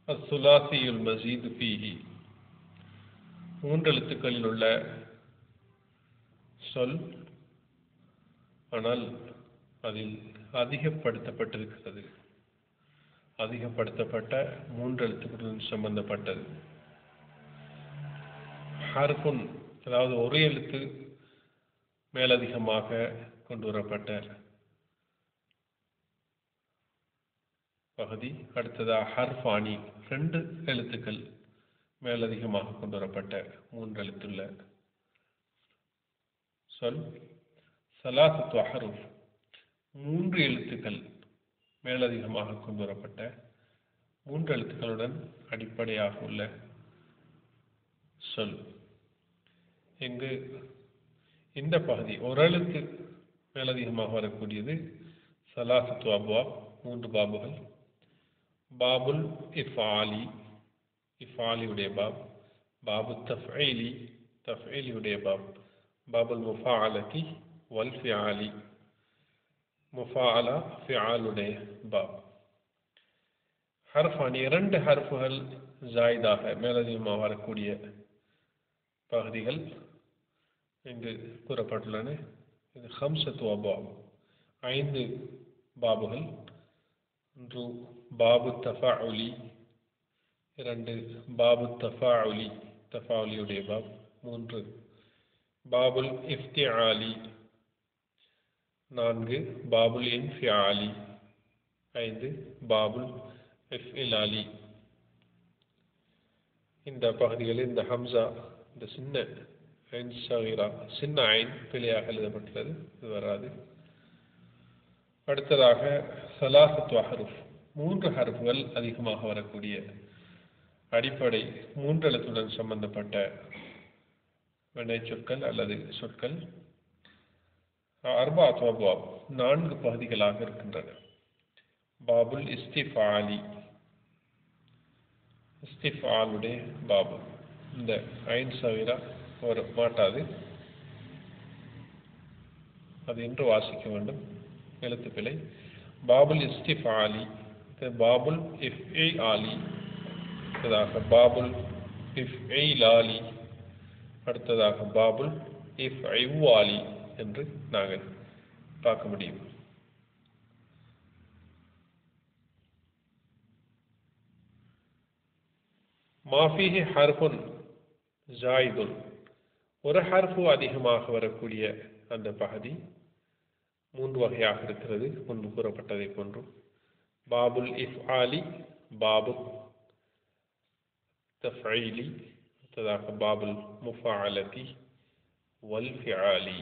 அஸ்ஸுலாசியுல் மஸீது ஃபீஹி மூன்றெழுத்துக்களில் உள்ள சொல், ஆனால் அதில் அதிகப்படுத்தப்பட்டிருக்கிறது. அதிகப்படுத்தப்பட்ட மூன்றெழுத்துக்களுடன் சம்பந்தப்பட்டது. ஹர்ஃபுன், அதாவது ஒரு எழுத்து மேலதிகமாக கொண்டு வரப்பட்ட பகுதி. அடுத்ததாக ஹர்ஃபானி, 2 எழுத்துக்கள் மேலதிகமாக கொண்டு வரப்பட்ட மூன்றெழுத்துள்ள சொல். சலாசத்து அஹ்ருஃப், 3 எழுத்துக்கள் மேலதிகமாக கொண்டு வரப்பட்ட மூன்றெழுத்துக்களுடன் அடிப்படையாக உள்ள சொல். இங்கு இந்த பகுதி ஒரு எழுத்து மேலதிகமாக வரக்கூடியது. சலாசத்து அப்வாப், 3 பாபுகள். பாபுல் இஃபாலி, இஃபாலியுடைய பாப். பாபு தஃஈலி, தஃஈலியுடைய பாப். பாபுல் முஃபாஅலதி வல் ஃபிஆலி, முஃபாஅலா ஃபிஆலுடைய பாப். ஹர்ஃபானி, 2 ஹர்ஃபுகள் ஜாயிதாக மேலதிகமாக வரக்கூடிய பகுதிகள் இங்கு கூறப்பட்டுள்ளன. இது ஹம்சத்து அப்வாப், 5 பாபுகள். 1 பாபு தஃபாஉலி, 2 பாபு தஃபாஉலி, தஃபாஉலியுடைய பாப். 3 பாபுல் இஃப்திஆலி, 4 பாபுல் இன்ஃபிஆலி, 5 பாபுல் இஃப்இலாலி. இந்த பகுதிகளில் இந்த ஹம்சா, இந்த சின்ன ஐன் ஸகீரா, சின்ன ஐன் பிழையாக எழுதப்பட்டுள்ளது, இது வராது. அடுத்ததாக சலாசத்து அஹ்ருஃப், 3 ஹர்ஃபுகள் அதிகமாக வரக்கூடிய அடிப்படை மூன்றெழுத்துடன் சம்பந்தப்பட்ட வினை சொற்கள் அல்லது சொற்கள். அர்பஅத்து அப்வாப், 4 பகுதிகளாக இருக்கின்றன. பாபுல் இஸ்திஃபாலி, இஸ்திஃபாலுடைய பாபு. இந்த ஐன் ஸகீரா வர மாட்டாது, அது என்று வாசிக்க வேண்டும், எழுத்து பிழை. பாபுல் இஸ்திஃபாலி, பாபுல் இஃப்இஆலி, அடுத்ததாக பாபுல் இஃப்இலாலி, அடுத்ததாக பாபுல் இஃப்இவாலி என்று நாங்கள் பார்க்க முடியும். மாஃபிஹி ஹர்ஃபுன் ஜாயிதுன், ஒரு ஹர்ஃபு அதிகமாக வரக்கூடிய அந்த பகுதி 3 வகையாக இருக்கிறது, முன்பு கூறப்பட்டதை போன்று. பாபுல் இஃப்ஆலி, பாபு தஃஈலி, அடுத்ததாக பாபுல் முஃபாஅலதி வல் ஃபிஆலி.